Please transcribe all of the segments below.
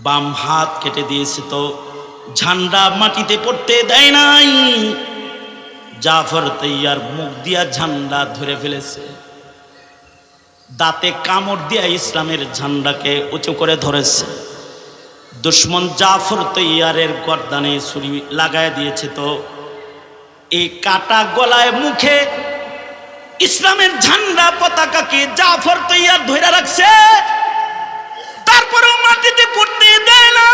বাম হাত কেটে দিয়েছে, তো ঝান্ডা মাটিতে পড়তে দেয় নাই। জাফর তৈয়ার মুখ দিয়া ঝান্ডা ধরে ফেলেছে, দাঁতে কামড় দিয়া ইসলামের ঝান্ডাকে উঁচু করে ধরেছে। দুশ্মন জাফর তৈয়ারের গর্দানে ছুরি লাগায় দিয়েছে, তো এই কাটা গলায় মুখে ইসলামের ঝান্ডা পতাকাকে জাফর তৈয়ার ধরে রাখছে, তারপরেও মাটিতে পড়তে দেয় না।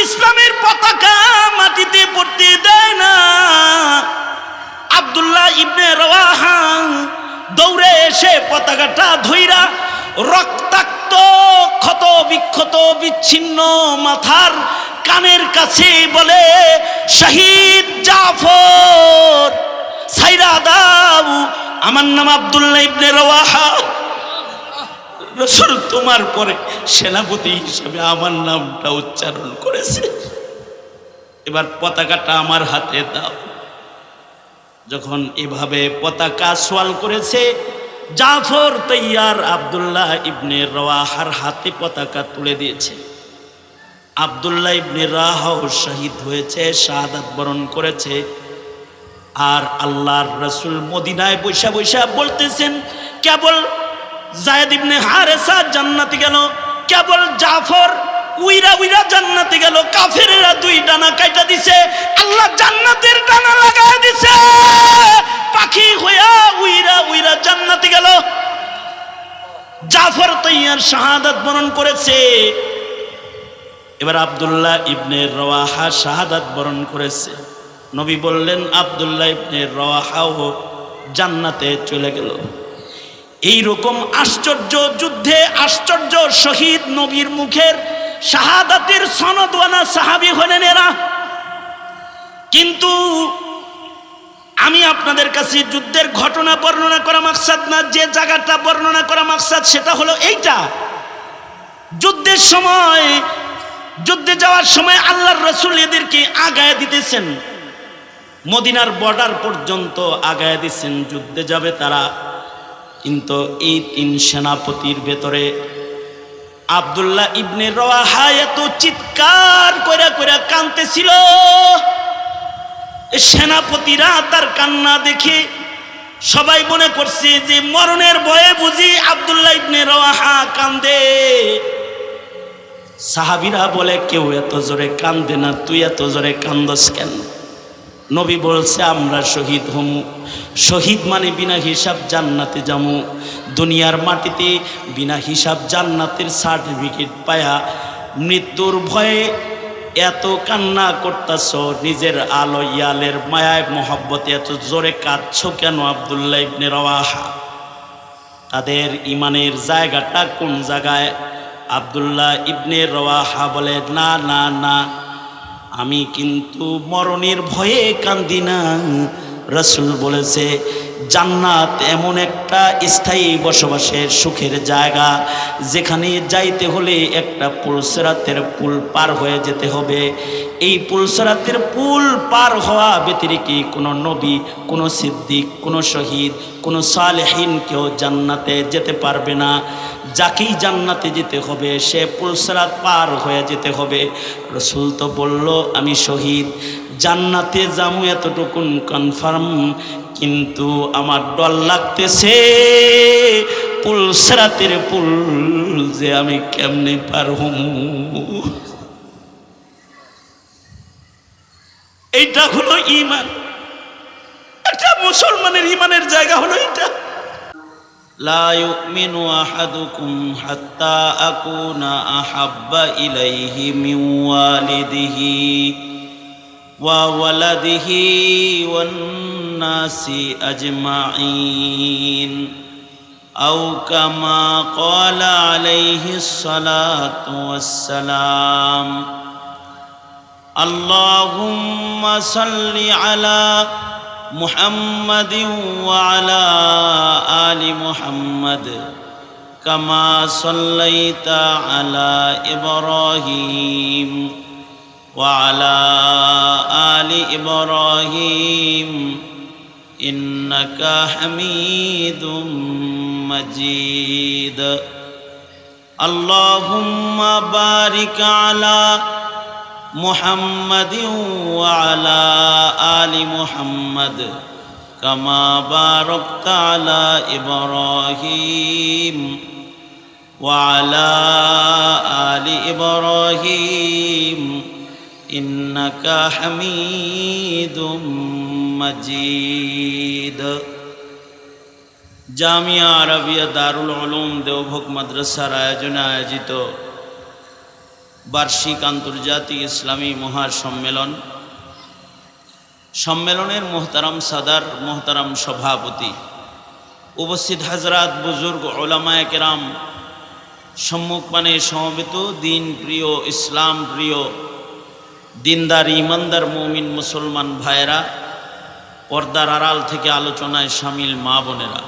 ইসলামের পতাকা মাটিতে পড়তে দেয় না। আব্দুল্লাহ ইবনে রওয়াহা দৌড়ে এসে পতাকাটা ধইরা রক্তাক্ত ক্ষত বিক্ষত বিচ্ছিন্ন মাথার কানের কাছে বলে, শহীদ জাফর সাইরা দাও, আমার নাম আব্দুল্লাহ ইবনে রওয়াহা। রাসূল তোমার পরে সেনাপতি হিসেবে আমার নামটা উচ্চারণ করেছে, এবার পতাকাটা আমার হাতে দাও। যখন এভাবে পতাকা সোয়াল করেছে, জাফর তৈয়ার আব্দুল্লাহ ইবনে রওয়াহার হাতে পতাকা তুলে দিয়েছে। আব্দুল্লাহ ইবনে রওয়াহাও শহীদ হয়েছে, শাহাদাত বরণ করেছে। আর আল্লাহর রাসূল মদিনায় বৈশা বৈশা বলতেছেন, কেবল যায়েদ ইবনে হারেসা জান্নাতে গেল, কেবল জাফর উইরা উইরা জান্নাতে গেল। কাফেরেরা দুই ডানা কাইটা দিছে, আল্লাহ জান্নাতের ডানা লাগায় দিছে, পাখি হইয়া উইরা উইরা জান্নাতে গেল। জাফর তৈয়ার শাহাদাত বরণ করেছে। এবার আব্দুল্লাহ ইবনে রওয়াহা শাহাদাত বরণ করেছে। নবী বললেন আব্দুল্লাহ ইবনে রওয়াহাও জান্নাতে চলে গেল। এই রকম আশ্চর্য যুদ্ধে আশ্চর্য শহীদ নবীর মুখের শাহাদাতের সনদওয়ালা সাহাবী হলেন এরা। কিন্তু আমি আপনাদের কাছে যুদ্ধের ঘটনা বর্ণনা করা মাকসাদ না, যে জায়গাটা বর্ণনা করা মাকসাদ সেটা হলো এইটা, যুদ্ধের সময়, যুদ্ধে যাওয়ার সময় আল্লাহর রাসূল এদেরকে আগায় দিতেছেন, মদিনার বর্ডার পর্যন্ত আগায় দিচ্ছেন, যুদ্ধে যাবে তারা। কিন্তু এই তিন সেনাপতির ভেতরে আব্দুল্লাহ ইবনে রওয়াহা এত চিৎকার কইরা কইরা কাঁদতেছিল, সেনাপতিরা তার কান্না দেখে সবাই মনে করছে যে মরণের ভয়ে বুঝি আব্দুল্লাহ ইবনে রওয়াহা কান্দে। সাহাবীরা বলে, কেউ এত জোরে কান্দে না, তুই এত জোরে কান্দস কেন? নবী বলছে, আমরা শহীদ হমু। শহীদ মানে বিনা হিসাব জান্নাতে যামু। দুনিয়ার মাটিতে বিনা হিসাব জান্নাতের সার্টিফিকেট পায়া মৃত্যুর ভয়ে এত কান্না করতেছ, নিজের আলো ইয়ালের মায়ায় মহব্বতে এত জোরে কাঁদছ কেন? আব্দুল্লাহ ইবনে রওয়াহা তাদের ইমানের জায়গাটা কোন জায়গায়? আব্দুল্লাহ ইবনে রওয়াহা বলে, না না না, আমি কিন্তু মরণের ভয়ে কান্দি না। রাসূল বলেছে, জান্নাত এমন একটা স্থায়ী বসবাসের সুখের জায়গা, যেখানে যাইতে হলে একটা পুলসিরাতের পুল পার হয়ে যেতে হবে। এই পুলসিরাতের পুল পার হওয়া ব্যতিরেকে কোনো নবী, কোনো সিদ্দিক, কোনো শহীদ, কোনো সালেহীন কেউ জান্নাতে যেতে পারবে না। যাকেই জান্নাতে যেতে হবে সে পুলসিরাত পার হয়ে যেতে হবে। রাসূল তো বলল, আমি শহীদ, জান্নাতে যামু এতটুকুন কনফার্ম, কিন্তু আমার ডর লাগতেছে পুলসিরাতের পুল যে আমি কেমনে পার হমু। এইটা হলো ঈমান, একটা মুসলমানের ঈমানের জায়গা হলো এটা। লা ইউমিনু আহাদুকুম হাত্তা আকুনা আহাব্বা ইলাইহি মিন ওয়ালিদিহি ওয়া ওয়ালাদিহি ওয়ান নাসি আজমাইন আও কামা ক্বালা আলাইহিস সালাতু ওয়াসসালাম। আল্লাহুম্মা সাল্লি আলা মুহাম্মাদিন ওয়া আলা আলি মুহাম্মাদ কামা সাল্লাইতা আলা ইব্রাহিম ওয়া আলা আলি ইব্রাহিম ইন্নাকা হামিদুম মাজিদ। আল্লাহুম্মা বারিক আলা মুহাম্মাদিন ওয়া আলা আলি মুহাম্মাদ কামা বারাকতা আলা ইব্রাহিম ওয়া আলা আলি ইব্রাহিম ইন্নাকা হামিদুম মাজিদ। জামিয়া আরবিয়া দারুল উলুম দেওভোগ মাদ্রাসার আয়োজনে আয়োজিত বার্ষিক আন্তর্জাতিক ইসলামী মহাসম্মেলন, সম্মেলনের মোহতারাম সাদার, মোহতারাম সভাপতি, উপস্থিত হাজরাত, বুজুর্গ, ওলামায়ে কেরাম, সম্মুখপানে সমবেত দিন প্রিয়, ইসলাম প্রিয়, দিনদার ইমানদার মুমিন মুসলমান ভাইয়েরা, পর্দার আড়াল থেকে আলোচনায় শামিল মা বোনেরা,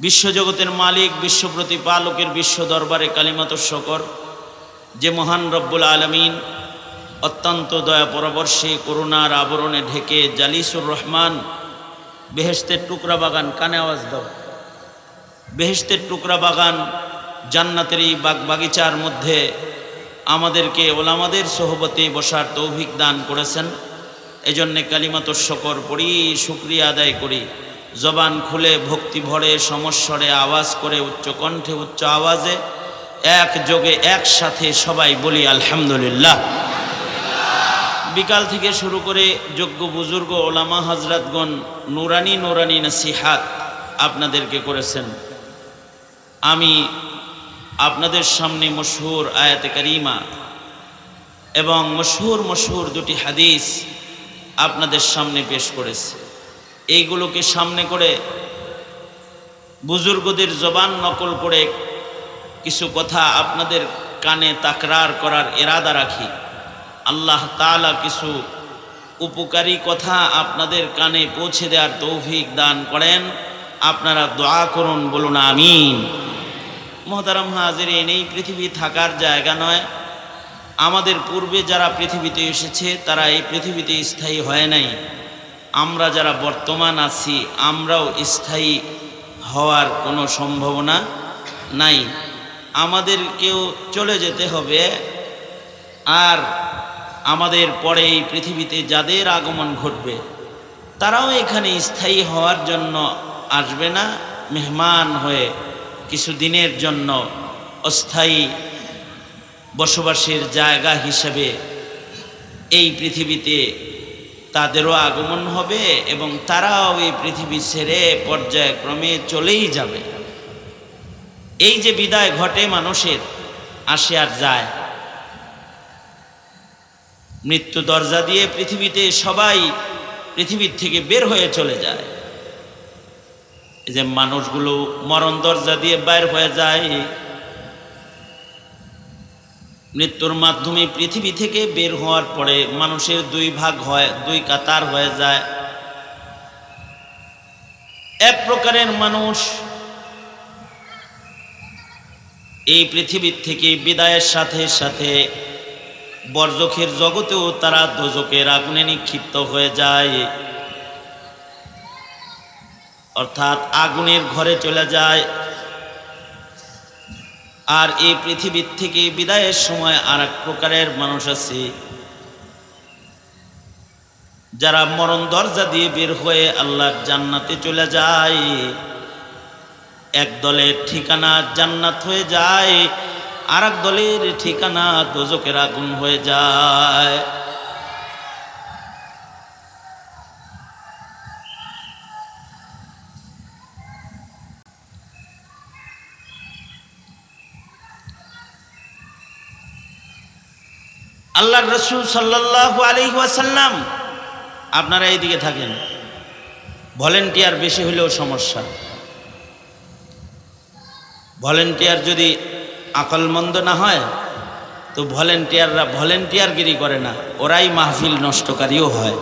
বিশ্বজগতের মালিক, বিশ্ব প্রতিপালকের বিশ্ব দরবারে কালিমাত শকর যে মহান রব্বুল আলামিন অত্যন্ত দয়া পরবর্ষে করুণার আবরণে ঢেকে জালিসুর রহমান বেহেশতের টুকরা বাগান, কানে আওয়াজ দাও, বেহেশতের টুকরা বাগান জান্নাতের এই বাগবাগিচার মধ্যে আমাদেরকে ওলামাদের সোহবতে বসার তৌফিক দান করেছেন। এজন্যে কালিমাত শকর পড়ি, শুকরিয়া আদায় করি, জবান খুলে ভক্তি ভরে সমস্বরে আওয়াজ করে উচ্চ কণ্ঠে উচ্চ আওয়াজে একযোগে একসাথে সবাই বলি আলহামদুলিল্লাহ। বিকাল থেকে শুরু করে যোগ্য বুজুর্গ ওলামা হজরতগণ নুরানি নুরানি নসিহাত আপনাদেরকে করেছেন। আমি আপনাদের সামনে মশহুর আয়াতে কারিমা এবং মশহুর দুটি হাদিস আপনাদের সামনে পেশ করেছি। এইগুলোকে সামনে করে বুজুর্গদের জবান নকল করে কিছু কথা আপনাদের কানে তাকরার করার ইরাদা রাখি। আল্লাহ তাআলা কিছু উপকারী কথা আপনাদের কানে পৌঁছে দেওয়ার তৌফিক দান করেন। আপনারা দোয়া করুন, বলুন আমিন। মোহতারাম হাজিরিন, এই পৃথিবী থাকার জায়গা নয়। আমাদের পূর্বে যারা পৃথিবীতে এসেছে তারা এই পৃথিবীতে স্থায়ী হয় নাই। আমরা যারা বর্তমান আছি আমরাও স্থায়ী হওয়ার কোনো সম্ভাবনা নাই। আমাদেরকেও চলে যেতে হবে। আর আমাদের পরে এই পৃথিবীতে যাদের আগমন ঘটবে তারাও এখানে স্থায়ী হওয়ার জন্য আসবে না, মেহমান হয়ে কিছুদিনের জন্য অস্থায়ী বসবাসের জায়গা হিসেবে এই পৃথিবীতে তাদেরও আগমন হবে এবং তারাও এই পৃথিবী ছেড়ে পর্যায়ক্রমে চলেই যাবে। এই যে বিদায় ঘটে মানুষের, আসে আর যায়, মৃত্যু দরজা দিয়ে পৃথিবীতে সবাই পৃথিবীর থেকে বের হয়ে চলে যায়। এই যে মানুষগুলো মরণ দরজা দিয়ে বের হয়ে যায়, মৃত্যুর মাধ্যমে পৃথিবী থেকে বের হওয়ার পরে মানুষের দুই ভাগ হয়, দুই কাতার হয়ে যায়। এক প্রকারের মানুষ এই পৃথিবীর থেকে বিদায়ের সাথে সাথে বরজখের জগতেও তারা দোজখের আগুনে নিক্ষিপ্ত হয়ে যায়, অর্থাৎ আগুনের ঘরে চলে যায়। আর এই পৃথিবীর থেকে বিদায়ের সময় আর এক প্রকারের মানুষ আছে যারা মরণ দরজা দিয়ে বের হয়ে আল্লাহর জান্নাতে চলে যায়। এক দলের ঠিকানা জান্নাত হয়ে যায়, আর এক দলের ঠিকানা দোজখের আগুন হয়ে যায়। আল্লাহর রাসূল সাল্লাল্লাহু আলাইহি ওয়াসাল্লাম, আপনারা এইদিকে থাকেন, ভলেন্টিয়ার বেশি হলেও সমস্যা। ভলেন্টিয়ার যদি আকলমন্দ না হয় তো ভলেন্টিয়াররা ভলেন্টিয়ারগিরি করে না, ওরাই মাহফিল নষ্টকারীও হয়।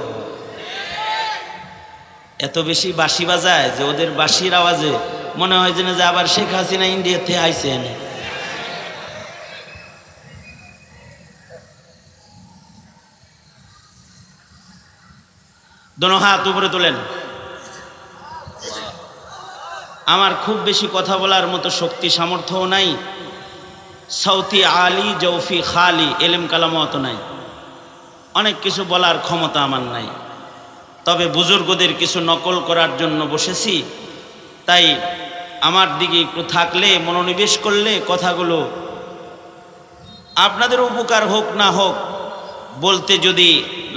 এত বেশি বাঁশি বাজায় যে ওদের বাঁশির আওয়াজে মনে হয় যেন যে আবার শেখ হাসিনা ইন্ডিয়াতে আইছে এনে। দোনো হাত উপরে তোলেন। আমার খুব বেশি কথা বলার মতো শক্তি সামর্থ্যও নাই, সৌতি আলী জৌফি খালি এলেম কালামও অত নাই, অনেক কিছু বলার ক্ষমতা আমার নাই। তবে বুজুর্গদের কিছু নকল করার জন্য বসেছি, তাই আমার দিকে একটু থাকলে, মনোনিবেশ করলে কথাগুলো আপনাদের উপকার হোক না হোক, বলতে যদি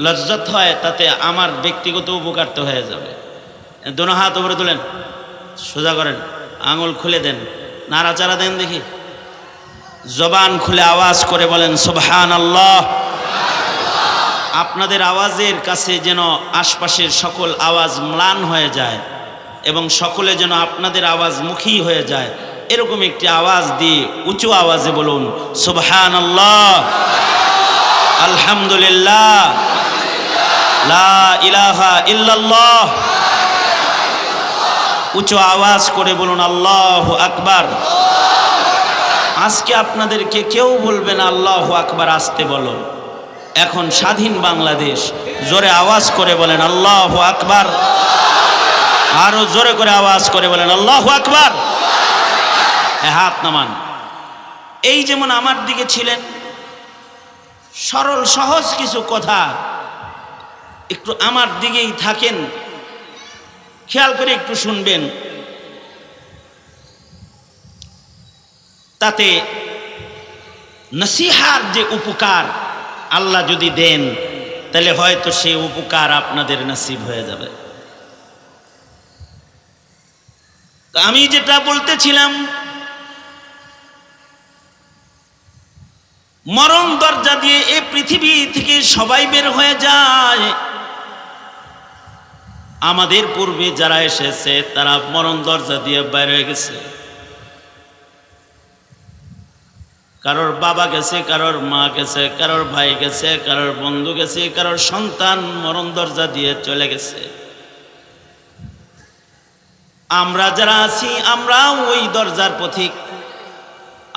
লজ্জত হয় তাতে আমার ব্যক্তিগত উপকার তো হয়ে যাবে। দোনো হাত উপরে তোলেন, সোজা করেন, আঙুল খুলে দেন, নাড়াচাড়া দেন দেখি, জবান খুলে আওয়াজ করে বলেন সুবহানাল্লাহ। আপনাদের আওয়াজের কাছে যেন আশপাশের সকল আওয়াজ ম্লান হয়ে যায় এবং সকলে যেন আপনাদের আওয়াজ মুখী হয়ে যায়, এরকম একটি আওয়াজ দিয়ে উঁচু আওয়াজে বলুন সুবহানাল্লাহ, আলহামদুলিল্লাহ, লা ইলাহা ইল্লাল্লাহ। উঁচু আওয়াজ করে বলুন আল্লাহু আকবার। আজকে আপনাদেরকে কেউ বলবে না আল্লাহু আকবার আসতে বলো। এখন স্বাধীন বাংলাদেশ, জোরে আওয়াজ করে বলেন আল্লাহু আকবার, আরো জোরে করে আওয়াজ করে বলেন আল্লাহু আকবার। হাত নামান। এই যেমন আমার দিকে ছিলেন, সরল সহজ কিছু কথা একটু আমার দিকেই থাকেন, খেয়াল করে একটু শুনবেন, তাতে নসিহার যে উপকার আল্লাহ যদি দেন, তাহলে হয়তো সেই উপকার আপনাদের নসিব হয়ে যাবে। আমি যেটা বলতেছিলাম, মরণ দরজা দিয়ে এই পৃথিবী থেকে সবাই বের হয়ে যায়। আমাদের পূর্বে যারা এসেছে তারা মরণ দরজা দিয়ে বের হয়ে গেছে। কারোর বাবা গেছে, কারোর মা গেছে, কারোর ভাই গেছে, কারোর বন্ধু গেছে, কারোর সন্তান মরণ দরজা দিয়ে চলে গেছে। আমরা যারা আছি আমরাও ওই দরজার পথিক,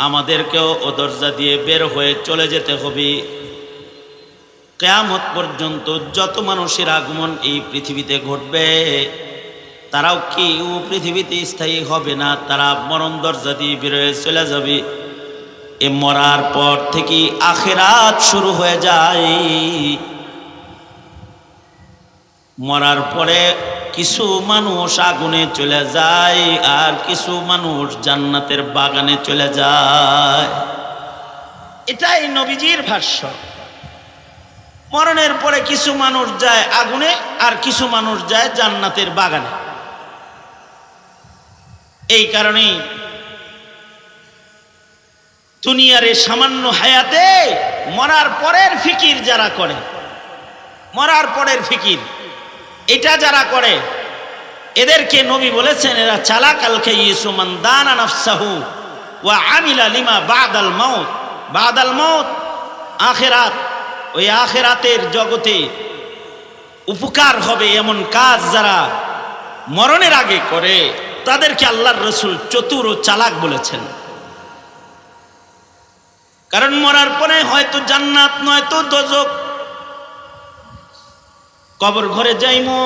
আমাদেরকেও ও দরজা দিয়ে বের হয়ে চলে যেতে হবে। কিয়ামত পর্যন্ত যত মানুষের আগমন এই পৃথিবীতে ঘটবে, তারাও কেউ পৃথিবীতে স্থায়ী হবে না, তারা মরণ দরজা দিয়ে বের হয়ে চলে যাবে। এ মরার পর থেকে আখিরাত শুরু হয়ে যায়। মরার পরে কিছু মানুষ আগুনে চলে যায় আর কিছু মানুষ জান্নাতের বাগানে চলে যায়। এটাই নবীজির ভাষ্য। মরণের পরে কিছু মানুষ যায় আগুনে আর কিছু মানুষ যায় জান্নাতের বাগানে। এই কারণেই দুনিয়ার এই সামান্য হায়াতে মরার পরের ফিকির যারা করে, মরার পরের ফিকির এটা যারা করে, এদেরকে নবী বলেছেন এরা চালাক আল কাইয়িসু মান দানা নাফসাহু ওয়া আমিলা লিমা বাদাল মাউত। বাদাল মাউত আখিরাত, ওই আখিরাতের জগতে উপকার হবে এমন কাজ যারা মরণের আগে করে, তাদেরকে আল্লাহর রাসূল চতুর ও চালাক বলেছেন। কারণ মরার পরে হয়তো জান্নাত নয়তো দোজখ। কবর ঘরে যাইমু,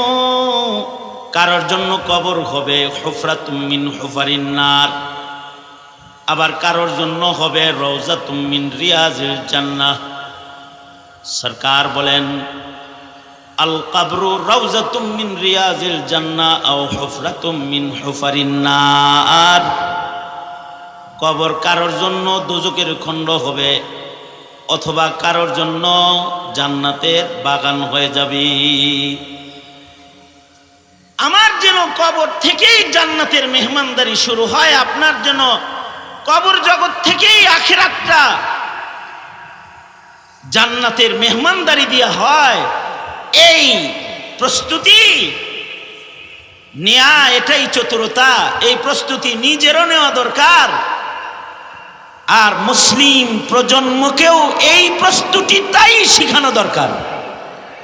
কারোর জন্য কবর হবে হুফরাতুম মিন হুফারিন নার, আবার কারোর জন্য হবে রওজাতুম মিন রিয়াজিল জান্নাহ। সরকার বলেন আল কবরু রওজাতুম মিন রিয়াজিল জান্নাহ আও হুফরাতুম মিন হুফারিন নার। কবর কারোর জন্য দোজখের খণ্ড হবে অথবা কারোর জন্য জান্নাতের বাগান হয়ে যাবে। আমার যেন কবর থেকেই জান্নাতের মেহমানদারি শুরু হয়, আপনার যেন কবর জগৎ থেকেই আখিরাতটা জান্নাতের মেহমানদারি দেওয়া হয়, এই প্রস্তুতি নেয়া এটাই চতুরতা। এই প্রস্তুতি নিজেরও নেওয়া দরকার, আর মুসলিম প্রজন্মকেও এই প্রস্তুতিটাই শেখানো দরকার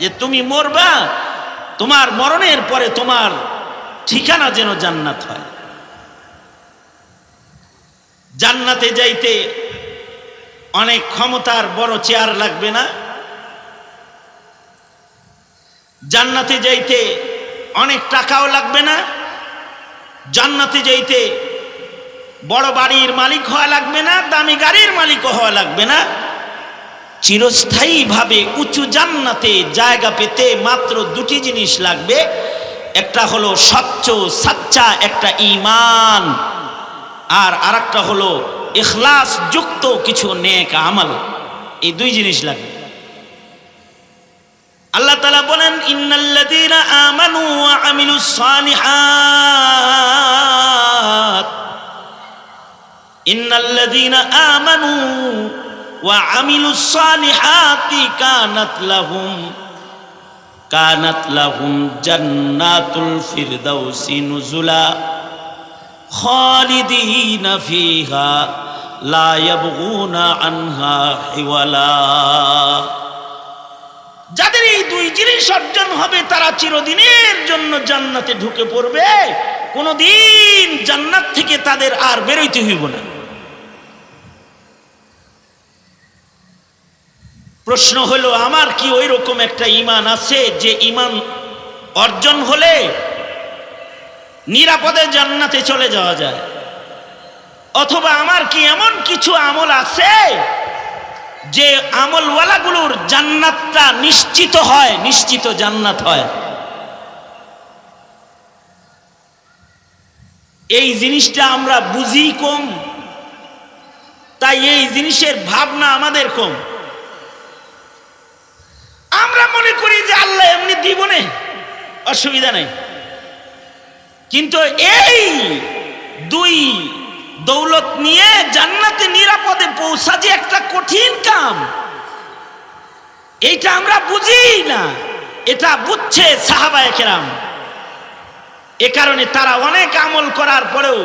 যে তুমি মরবা, তোমার মরণের পরে তোমার ঠিকানা যেন জান্নাত হয়। জান্নাতে যাইতে অনেক ক্ষমতার বড় চেয়ার লাগবে না, জান্নাতে যাইতে অনেক টাকাও লাগবে না, জান্নাতে যাইতে বড় বাড়ির মালিক হওয়া লাগবে না, দামি গাড়ির মালিকও হওয়া লাগবে না। চিরস্থায়ীভাবে উঁচু জান্নাতে জায়গা পেতে মাত্র দুটি জিনিস লাগবে। একটা হলো স্বচ্ছ সাচ্চা একটা ঈমান, আর আরেকটা হলো ইখলাস যুক্ত কিছু নেক আমল। এই দুই জিনিস লাগবে। আল্লাহ তাআলা বলেন, ইন্নাল্লাযীনা আমানু ওয়া আমিলুস সালিহাত, ইন্নাল্লাযীনা আমানু ওয়া আমিলুস সালিহাতি কানাত লাহুম জান্নাতুল ফিরদাউসি নুজুলা খালিদিনা ফিহা লা ইয়াবগুনা আনহা হিওয়ালা। যাদের এই দুই জিনিস অর্জন হবে তারা চিরদিনের জন্য জান্নাতে ঢুকে পড়বে, কোনদিন জান্নাত থেকে তাদের আর বেরোইতে হইব না। প্রশ্ন হলো, আমার কি ওই রকম একটা ঈমান আছে যে ঈমান অর্জন হলে নিরাপদে জান্নাতে চলে যাওয়া যায়? অথবা আমার কি এমন কিছু আমল আছে যে আমলওয়ালাগুলোর জান্নাতটা নিশ্চিত হয়, নিশ্চিত জান্নাত হয়? এই জিনিসটা আমরা বুঝি কম, তাই এই জিনিসের ভাবনা আমাদের কম। আমরা মনে করি যে আল্লাহ এমনি দিব না, অসুবিধা নেই। কিন্তু এই দুই দৌলত নিয়ে জান্নাতে নিরাপদে পৌঁছা যে একটা কঠিন কাম, এইটা আমরা বুঝি না। এটা বুঝছে সাহাবায়ে কেরাম। এ কারণে তারা অনেক আমল করার পরেও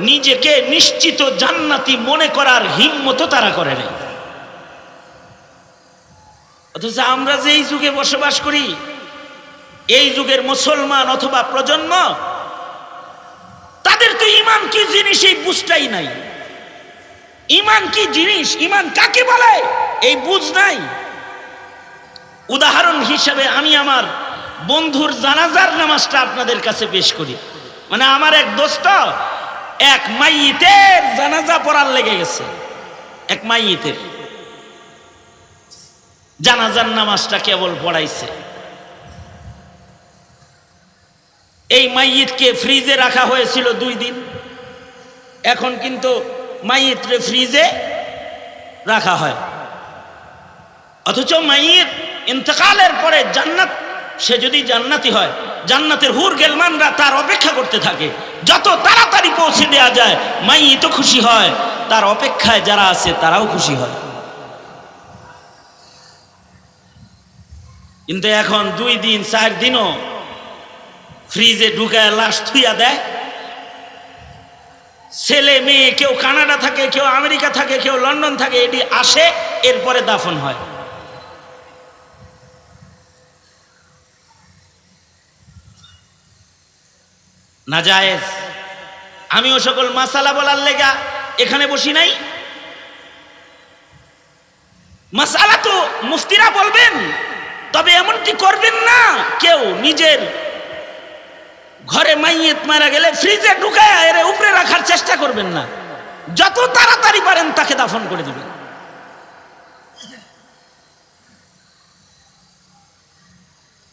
নিজেকে নিশ্চিত জান্নাতি মনে করার হিম্মত তারা করে নাই। অথচ আমরা যে এই যুগে বসবাস করি, এই যুগের মুসলমান অথবা প্রজন্ম, তাদের তো ঈমান কি জিনিস এই বুঝটাই নাই। ঈমান কি জিনিস, ঈমান কাকে বলে এই বুঝ নাই। উদাহরণ হিসেবে আমি আমার বন্ধুর জানাজার নামাজটা আপনাদের কাছে পেশ করি। মানে আমার এক দোস্ত এক মাইয়িতের জানাজা পড়ার লেগে গেছে। এক মাইয়িতের জানাজার নামাজটা কেবল পড়াইছে। এই মাইয়িতকে ফ্রিজে রাখা হয়েছিল 2 দিন। এখন কিন্তু মাইয়িতরে ফ্রিজে রাখা হয়, অথচ মাইয়িত ইন্তেকালের পরে জান্নাত, সে যদি জান্নাতি হয়, জান্নাতের হুর গেলমানরা তার অপেক্ষা করতে থাকে। যত তাড়াতাড়ি পৌঁছে দেওয়া যায় মাইয়িত খুশি হয়, তার অপেক্ষায় যারা আছে তারাও খুশি হয়। কিন্তু এখন 2 দিন 4 দিনও ফ্রিজে ঢুকায় লাশ থুইয়া দেয়। ছেলে মেয়ে কেউ কানাডা থাকে, কেউ আমেরিকা থাকে, কেউ লন্ডন থাকে, এটি আসে, এরপরে দাফন হয়। নাজায়েজ। আমি ও সকল মাসালা বলার লেগা এখানে বসি নাই। মাসালা তো মুফতিরা বলবেন, তবে এমনটি করবেন না কেউ নিজের ঘরে মাইয়িত মারা গেলে ফ্রিজে ঢুকায় এর উপরে রাখার চেষ্টা করবেন না। যত তাড়াতাড়ি পারেন তাকে দাফন করে দিবেন।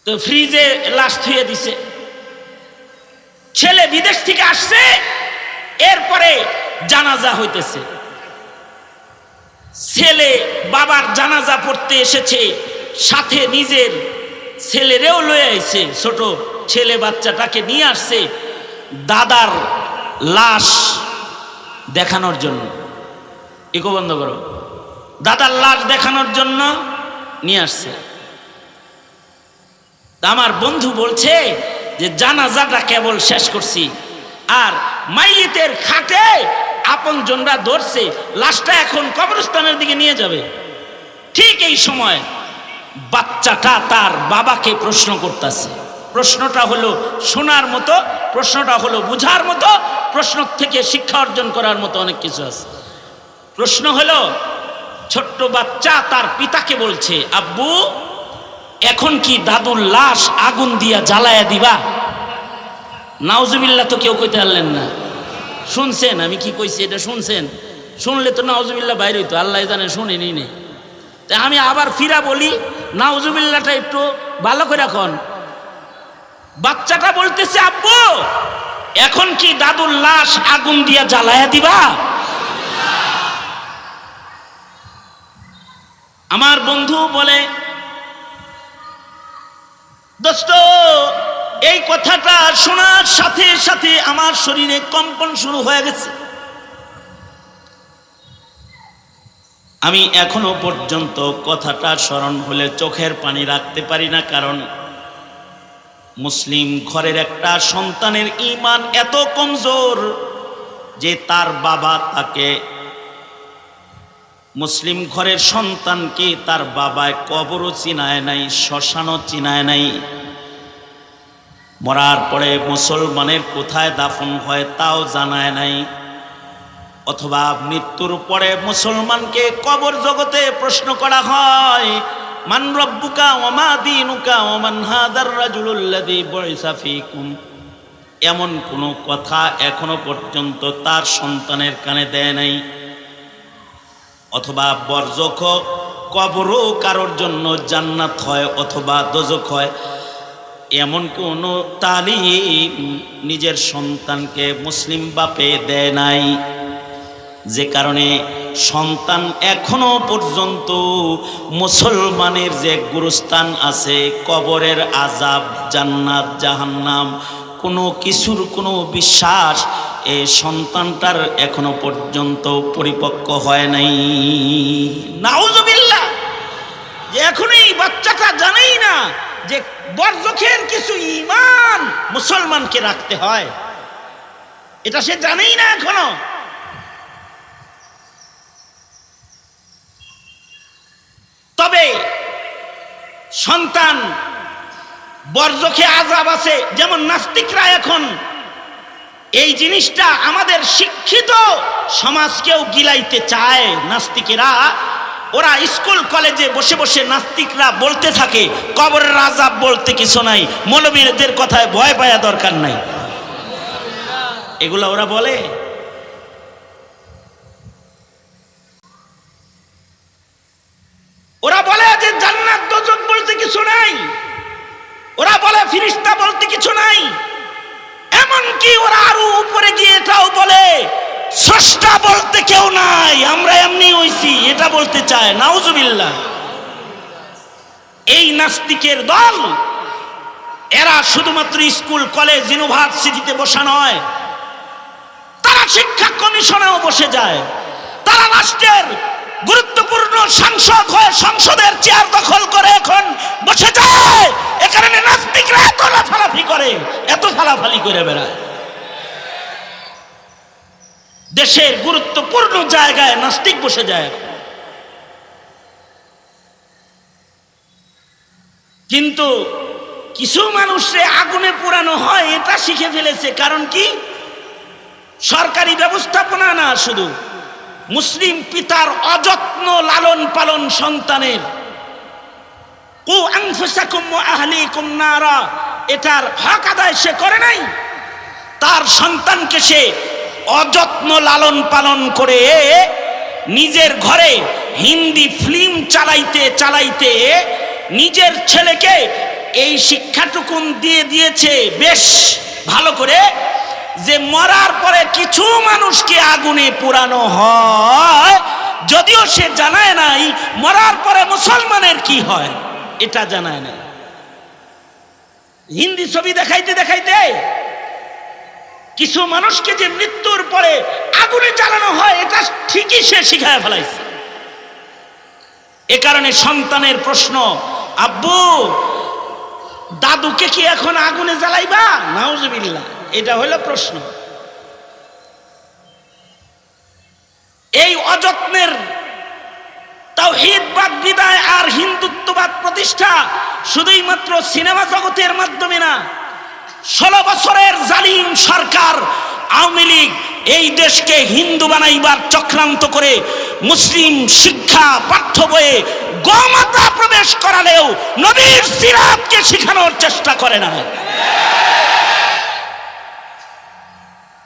তো ফ্রিজে লাশ থুয়ে দিছে। ছেলে বিদেশ থেকে আসছে, এরপরে জানাজা হইতেছে। ছেলে বাবার জানাজা পড়তে এসেছে, সাথে নিজের ছেলেরেও লয়ে আইছে। ছোট ছেলে বাচ্চাটাকে নিয়ে আসছে দাদার লাশ দেখানোর জন্য। ইকো বন্ধ করো। দাদার লাশ দেখানোর জন্য নিয়ে আসছে। আমার বন্ধু বলছে যে জানাজাটা কেবল শেষ করছি, আর মাইয়িতের খাটে আপনজনরা ধরছে, লাশটা এখন কবরস্থানের দিকে নিয়ে যাবে। ঠিক এই সময় বাচ্চাটা তার বাবাকে প্রশ্ন করতেছে। প্রশ্নটা হলো শোনার মতো, প্রশ্নটা হলো বুঝার মতো, প্রশ্ন থেকে শিক্ষা অর্জন করার মতো অনেক কিছু আছে। প্রশ্ন হলো, ছোট্ট বাচ্চা তার পিতাকে বলছে, আব্বু এখন কি দাদুর লাশ আগুন দিয়া জ্বালায়া দিবা? নাউজুবিল্লাহ তো কেউ কইতে পারলেন না। শুনছেন আমি কি কইছি? এটা শুনছেন? শুনলে তো নাউজুবিল্লাহ বাইরে হইতো, আল্লাহ জানে শুনেনি নেই। তাই আমি আবার ফিরা বলি, নাউজুবিল্লাহটা একটু ভালো করে রাখন। বাচ্চাটা বলতেছে, আব্বু এখন কি দাদুর লাশ আগুন দিয়া জ্বালায়া দিবা? আমার বন্ধু বলে, দোস্ত এই কথাটা শোনার সাথে সাথে আমার শরীরে কম্পন শুরু হয়ে গেছে। আমি এখনো পর্যন্ত কথাটা স্মরণ হলে চোখের পানি রাখতে পারি না, কারণ মুসলিম ঘরের একটা সন্তানের ঈমান এত কমজোর যে তার বাবা তাকে, মুসলিম ঘরের সন্তানকে তার বাবায় কবরও চিনায় নাই, শ্মশানও চিনায় নাই। মরার পরে মুসলমানের কোথায় দাফন হয় তাও জানায় নাই। অথবা মৃত্যুর পরে মুসলমানকে কবর জগতে প্রশ্ন করা হয়, মান রব্বুকা ওয়া মা দীনুকা ওয়া মান হাদার রাজুলুল্লাযী বুইসা ফীকুম। এমন কোনো কথা এখনো পর্যন্ত তার সন্তানের কানে দেয় নাই। অথবা বরজখ, কবরও কারোর জন্য জান্নাত হয় অথবা দোজখ হয়, এমন কোনো তালিম নিজের সন্তানকে মুসলিম বাপে দেয় নাই। যে কারণে সন্তান এখনো পর্যন্ত মুসলমানের যে গুরুস্থান আছে, কবরের আযাব, জান্নাত, জাহান্নাম, কোনো কিছুর কোনো বিশ্বাস এই সন্তানটার এখনো পর্যন্ত পরিপক্ক হয় নাই। নাউজুবিল্লাহ, যে এখনই বাচ্চাটা জানেই না যে বরজখের কিছু ঈমান মুসলমানকে রাখতে হয়, এটা সে জানেই না এখনো। তবে সন্তান বরজখে আযাব আছে, যেমন নাস্তিকরা এখন এই জিনিসটা আমাদের শিক্ষিত সমাজকেও গিলাইতে চায়। নাস্তিকেরা ওরা স্কুল কলেজে বসে বসে নাস্তিকরা বলতে থাকে কবরের আযাব বলতে কিছু নাই, মৌলবীদের কথায় ভয় পাওয়া দরকার নাই। এগুলা ওরা বলে। ওরা বলে যে জান্নাত দোজখ বলতে কিছু নাই, ওরা বলে ফেরেশতা বলতে কিছু নাই। এমনকি ওরা আরো উপরে গিয়ে এটাও বলে স্রষ্টা বলতে কেউ নাই, আমরা এমনি হইছি, এটা বলতে চায়। নাউজুবিল্লাহ। এই নাস্তিকের দল, এরা শুধুমাত্র স্কুল কলেজ ইউনিভার্সিটিতে বসা নয়, তারা শিক্ষা কমিশনেও বসে যায়। তারা রাষ্ট্রের গুরুত্বপূর্ণ সাংসদ হয়ে সংসদের চেয়ার দখল করে এখন বসে যায়। এ কারণে নাস্তিকরা এত লাফালাফি করে, এত ফালাফালি করে বেড়ায়। দেশের গুরুত্বপূর্ণ জায়গায় নাস্তিক বসে যায়। কিন্তু কিছু মানুষে আগুনে পোড়ানো হয় এটা শিখে ফেলেছে। কারণ কি? সরকারি ব্যবস্থাপনা না, শুধু মুসলিম পিতার অযত্ন লালন পালন সন্তানের, কু আনফুসাকুম ওয়া আহলিকুম নারা, এটার হক আদায় সে করে নাই। তার সন্তানকে সে অযত্ন লালন পালন করে নিজের ঘরে হিন্দি ফিল্ম চালাইতে চালাইতে নিজের ছেলেকে এই শিক্ষাটুকুন দিয়ে দিয়েছে বেশ ভালো করে, যে মরার পরে কিছু মানুষকে আগুনে পোড়ানো হয়, যদিও সে জানায় নাই মরার পরে মুসলমানের কি হয়, এটা জানায় না। হিন্দি ছবি দেখাইতে দেখাইতে কিছু মানুষকে যে মৃত্যুর পরে আগুনে জ্বালানো হয় এটা ঠিকই সে শিখায় ফেলাইছে। এ কারণে সন্তানের প্রশ্ন, আব্বু দাদুকে কি এখন আগুনে জ্বালাইবা? নাউজুবিল্লাহ, এটা হলো প্রশ্ন। এই অযত্নের তাওহীদবাদ বিদায় আর হিন্দুত্ববাদ প্রতিষ্ঠা শুধুই মাত্র সিনেমা জগতের মাধ্যমে না। 16 বছরের জালিম সরকার আওয়ামী লীগ এই দেশকে হিন্দু বানাইবার চক্রান্ত করে মুসলিম শিক্ষা পাঠ্য বইয়ে গোমাতা প্রবেশ করালেও নবীর সিরাতকে শিখানোর চেষ্টা করে না।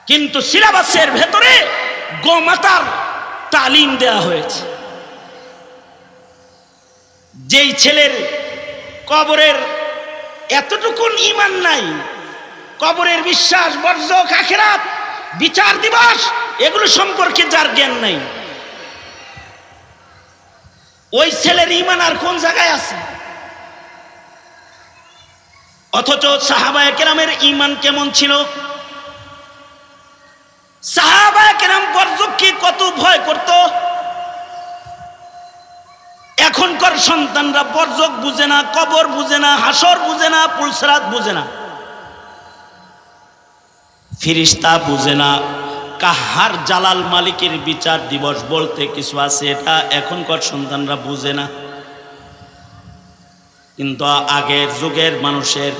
কিন্তু সিলেবাসের ভেতরে গোমাতার তালিম দেয়া হয়েছে। যেই ছেলের কবরের এতটুকুন ঈমান নাই, কবরের বিশ্বাস, বরজখ, আখিরাত, বিচার দিবস এগুলো সম্পর্কে যার জ্ঞান নাই, ওই ছেলের ঈমান আর কোন জায়গায় আছে? অথচ সাহাবায়ে কেরামের ঈমান কেমন ছিল? সাহাবায়ে কেরাম বরজখকে কত ভয় করত। এখনকার সন্তানরা বরজখ বুঝে না, কবর বুঝে না, হাসর বুঝে না, পুলসরাত বুঝে না, ফিরিস্তা বুঝে না, কাহার জালাল মালিকের বিচার দিবস বলতে কিছু আছে, এটা এখনকার সন্তানরা বুঝে না। কিন্তু আগের যুগের মানুষের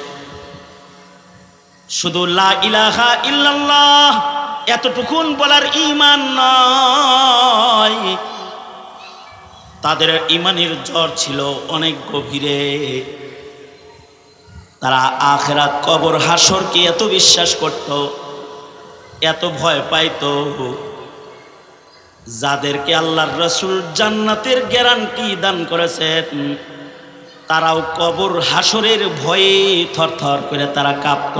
শুধু লা ইলাহা ইল্লাল্লাহ এতটুকুন বলার ঈমান নয়, তাদের ঈমানের জ্বর ছিল অনেক গভীরে। তারা আখিরাত, কবর, হাসরকে এত বিশ্বাস করত, এত ভয় পাইত, যাদেরকে আল্লাহর রাসূল জান্নাতের গ্যারান্টি দান করেছেন তারাও কবর হাসরের ভয়ে থরথর করে তারা কাঁপত।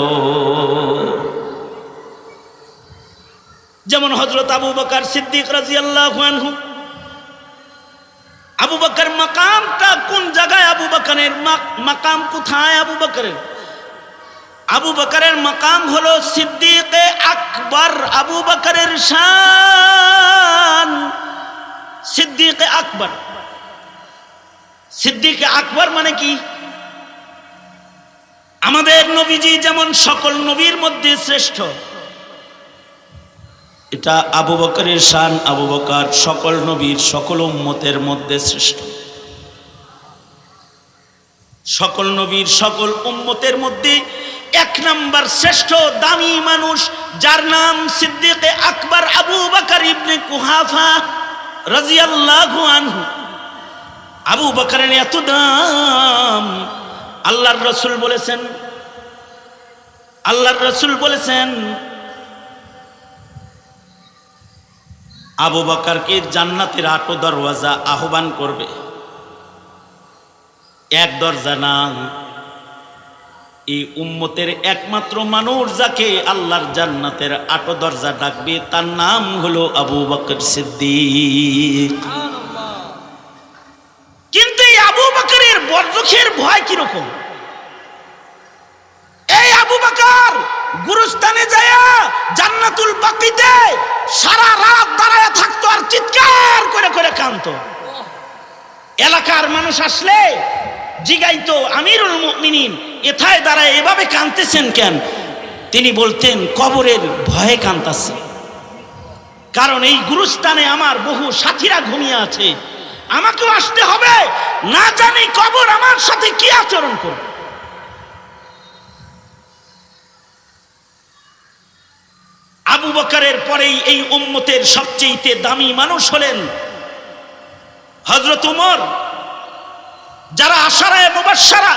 যেমন হযরত আবু বকর সিদ্দিক রাদিয়াল্লাহু আনহু। আবু বকর মাকামটা কোন জায়গায়? আবু বকরের মাকাম কোথায়? আবু বকরের মাকাম হলো সিদ্দিকে আকবর। আবু বকরের শান সিদ্দিকে আকবর। সিদ্দিকে আকবর মানে কি? আমাদের নবীজি যেমন সকল নবীর মধ্যে শ্রেষ্ঠ, এটা আবু বকরের শান। আবু বকর সকল নবীর, সকল উম্মতের মধ্যে শ্রেষ্ঠ। সকল নবীর, সকল উম্মতের মধ্যে এক নাম্বার শ্রেষ্ঠ দামি মানুষ, যার নাম সিদ্দিকে আকবর আবু বকর ইবনে কুহাফা রাদিয়াল্লাহু আনহু। আবু বকরের এত দাম, আল্লাহর রাসূল বলেছেন আবু বকরকে জান্নাতের 8 দরওয়াজা আহ্বান করবে, এক দরজা না। এই উম্মতের একমাত্র মানুষ যাকে আল্লাহর জান্নাতের 8 দরজা ডাকবে তার নাম হলো আবু বকর সিদ্দিক। কিন্তু এই আবু বকরের বরজখের ভয় কিরকম? এই আবু বকর গুরুস্থানে যায় জান্নাতুল বাকিতে সারা রাত দাঁড়ায় থাকতো আর চিৎকার করে করে কাঁদতো। এলাকার মানুষ আসলে জিগাইতো, আমিরুল মুমিনিন এথায় দাঁড়ায় এভাবে কাঁদতেছেন কেন? তিনি বলতেন, কবরের ভয়ে কাঁদতেছে, কারণ এই গুরুস্থানে আমার বহু সাথীরা ঘুমিয়ে আছে, আমাকেও আসতে হবে, না জানি কবর আমার সাথে কি আচরণ করবে। আবু বকরের পরেই এই উম্মতের সবচেয়ে দামি মানুষ হলেন হযরত উমর। যারা আশারায়ে মুবাশশারা,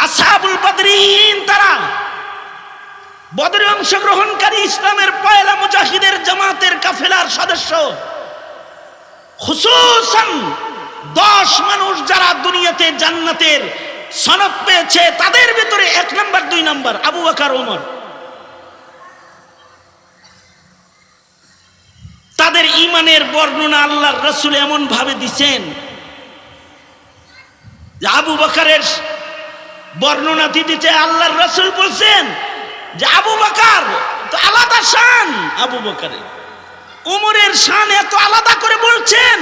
আসহাবুল বদরিন, তারা বদরে অংশগ্রহণকারী ইসলামের পয়লা মুজাহিদের জামাতের কাফেলার সদস্য। খুসুসান 10 মানুষ যারা দুনিয়াতে জান্নাতের সনদ পেয়েছে, তাদের ভিতরে 1 নাম্বার 2 নাম্বার আবু বকর, ওমর। তাদের ঈমানের বর্ণনা আল্লাহর রাসূল এমন ভাবে দিয়েছেন যে আবু বকরের বর্ণনা দিতে আল্লাহর রাসূল বলছেন যে আবু বকর তো আলাদা শান, আবু বকরের, উমরের শান এত আলাদা করে বলছেন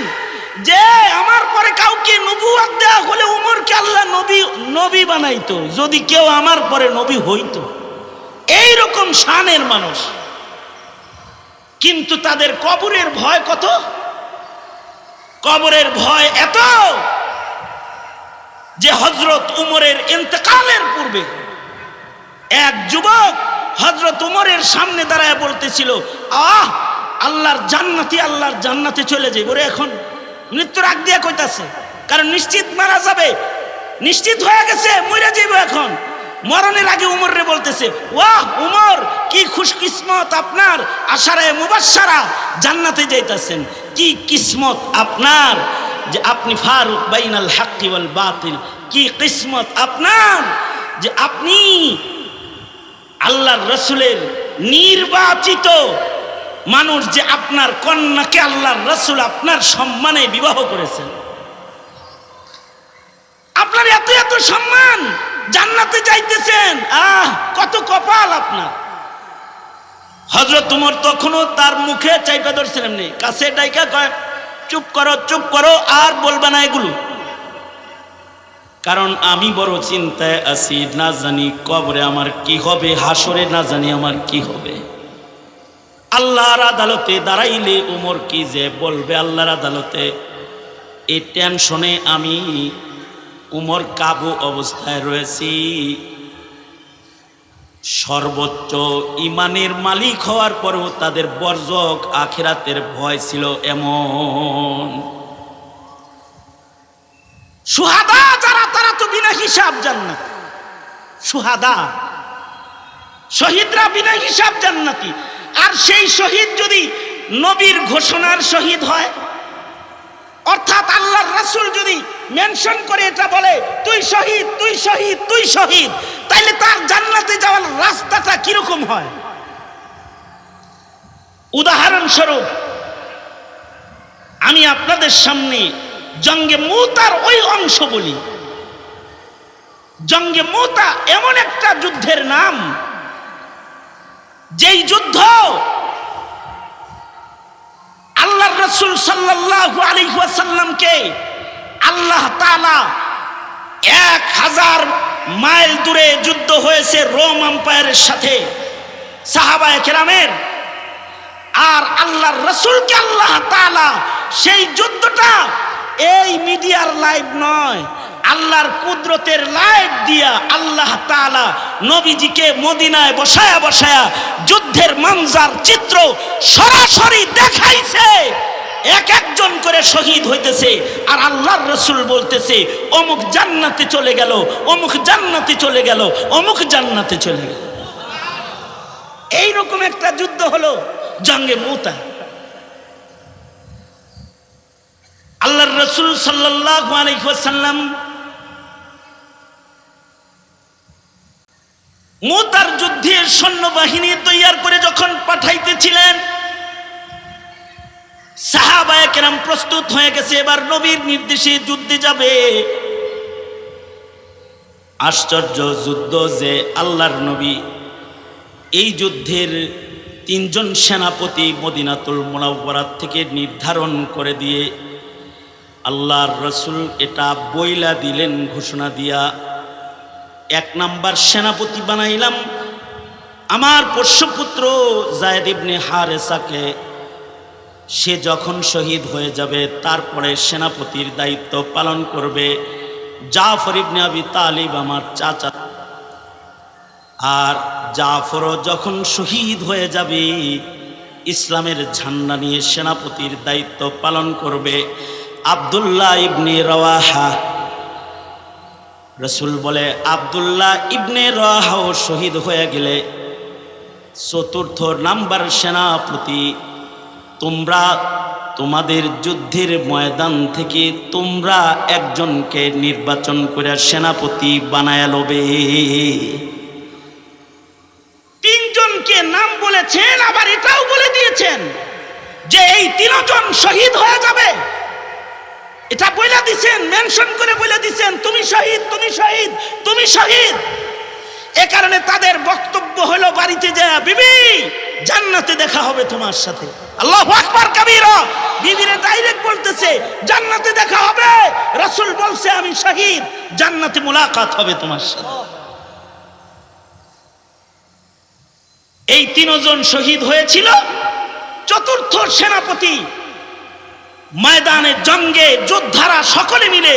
যে আমার পরে কাউকে নবুয়ত দেয়া হলে উমরকে আল্লাহ নবী বানাইতো, যদি কেউ আমার পরে নবী হইতো। এই রকম শানের মানুষ। কিন্তু তাদের কবরের ভয় কত? কবরের ভয় এত যে হযরত উমরের ইন্তেকালের পূর্বে এক যুবক হযরত উমরের সামনে দাঁড়ায় বলতেছিল, আল্লাহর জান্নাতে চলে যাইব রে। এখন মৃত্যুর আগ দিয়ে কইতাছে, কারণ নিশ্চিত মারা যাবে, নিশ্চিত হয়ে গেছে মরে যাইব। এখন মরণের আগে উমর রে বলতেছে, ওয়াহ উমর, কি খুশকিসমত আপনার, আশারায়ে মুবাশশারা, জান্নাতে যাইতাছেন। কি কিসমত আপনার যে আপনি ফারুক বাইনাল হাক্কি ওয়াল বাতিল। কি কিসমত আপনার যে আপনি আল্লাহর রাসূলের নির্বাচিত মানুষ, যে আপনার কন্যাকে আল্লাহর রাসূল আপনার সম্মানে বিবাহ করেছেন। আপনার এত এত সম্মান, জান্নাতে যাইতেছেন, কত কপাল আপনার। হযরত ওমর তখনও তার মুখে চাইপা ধরছেন, এমনি কাছে ডাইকা কয়, চুপ করো চুপ করো, আর বলবা না এগুলো, কারণ আমি বড় চিন্তায় আছি, না জানি কবরে আমার কি হবে, হাসরে না জানি আমার কি হবে। আল্লাহর আদালতে দাঁড়াইলে ওমর কি যে বলবে আল্লাহর আদালতে, এই টেনশনে আমি উমর কাবু অবস্থায় রয়েছি। সর্বোচ্চ ইমানের মালিক হওয়ার পরেও তাদের বর্জক আখিরাতের ভয় ছিল এমন। সুহাদা যারা, তারা তো বিনা হিসাব জান্নাত। সুহাদা শহীদরা বিনা হিসাব জান্নাতি। আর সেই শহীদ যদি নবীর ঘোষণার শহীদ হয়, অর্থাৎ আল্লাহর রাসূল যদি মেনশন করে এটা বলে, তুই শহীদ তুই শহীদ তুই শহীদ, তাইলে তার জান্নাতে যাওয়ার রাস্তাটা কিরকম হয়? উদাহরণস্বরূপ আমি আপনাদের সামনে জঙ্গে মুতার ওই অংশ বলি। জঙ্গে মুতা এমন একটা যুদ্ধের নাম, যেই যুদ্ধ আল্লাহর রাসূল সাল্লাল্লাহু আলাইহি ওয়াসাল্লামকে আল্লাহ তাআলা 1000 মাইল দূরে যুদ্ধ হয়েছে রোম এম্পায়ারের সাথে সাহাবায়ে কেরামের, আর আল্লাহর রাসূলকে আল্লাহ তাআলা সেই যুদ্ধটা এই মিডিয়ার লাইভ নয়, আল্লাহর কুদরতের লাইভ দিয়া আল্লাহ তাআলা নবীজিকে মদিনায় বসায়া বসায়া যুদ্ধের মঞ্জার চিত্র সরাসরি দেখাইছে। এক একজন করে শহীদ হইতেছে, আর আল্লাহর রাসূল বলতেছে, অমুক জান্নাতে চলে গেল, অমুক জান্নাতে চলে গেল, অমুক জান্নাতে চলে গেল। এইরকম একটা যুদ্ধ হলো জঙ্গে মুতা। আল্লাহর রাসূল সাল্লাল্লাহু আলাইহি ওয়াসাল্লাম মুতার যুদ্ধের সৈন্যবাহিনী তৈয়ার করে যখন পাঠাইতেছিলেন, সাহাবায়ে কেরাম প্রস্তুত হয়ে গেছে, এবার নবীর নির্দেশে যুদ্ধে যাবে। আশ্চর্য যুদ্ধ যে আল্লাহর নবী এই যুদ্ধের 3 জন সেনাপতি মদিনাতুল মুনাওয়ারাত থেকে নির্ধারণ করে দিয়ে আল্লাহর রাসূল এটা বইলা দিলেন, ঘোষণা দিয়া, 1 নাম্বার সেনাপতি বানাইলাম আমার পোষ্যপুত্র যায়েদ ইবনে হারেসাকে। সে যখন শহীদ হয়ে যাবে তারপরে সেনাপতির দায়িত্ব পালন করবে জাফর ইবনে আবি তালিব, আমার চাচা। আর জাফরও যখন শহীদ হয়ে যাবে, ইসলামের ঝান্ডা নিয়ে সেনাপতির দায়িত্ব পালন করবে আব্দুল্লাহ ইবনে রওয়াহা। রাসূল বলে, আব্দুল্লাহ ইবনে রওয়াহাও শহীদ হয়ে গেলে 4র্থ নাম্বার সেনাপতি তোমরা তোমাদের যুদ্ধের ময়দান থেকে তোমরা একজনকে নির্বাচন করে সেনাপতি বানায় লবে। 3 জনকে নাম বলেছেন, আবার এটাও বলে দিয়েছেন যে এই 3 জন শহীদ হয়ে যাবে। এটা বলে দিয়েছেন, মেনশন করে বলে দিয়েছেন, তুমি শহীদ তুমি শহীদ তুমি শহীদ। এ কারণে তাদের বক্তব্য হলো, বাড়িতে যায়, বিবি জান্নাতে দেখা হবে তোমার সাথে। আল্লাহু আকবার কাবীরা। বিবিরে ডাইরেক্ট বলতেছে জান্নাতে দেখা হবে। রাসূল বলছে আমি শহীদ, জান্নাতে মুলাকাত হবে তোমার সাথে। এই 3 জন শহীদ হয়েছিল। 4র্থ সেনাপতি ময়দানে জঙ্গে যোদ্ধারা সকলে মিলে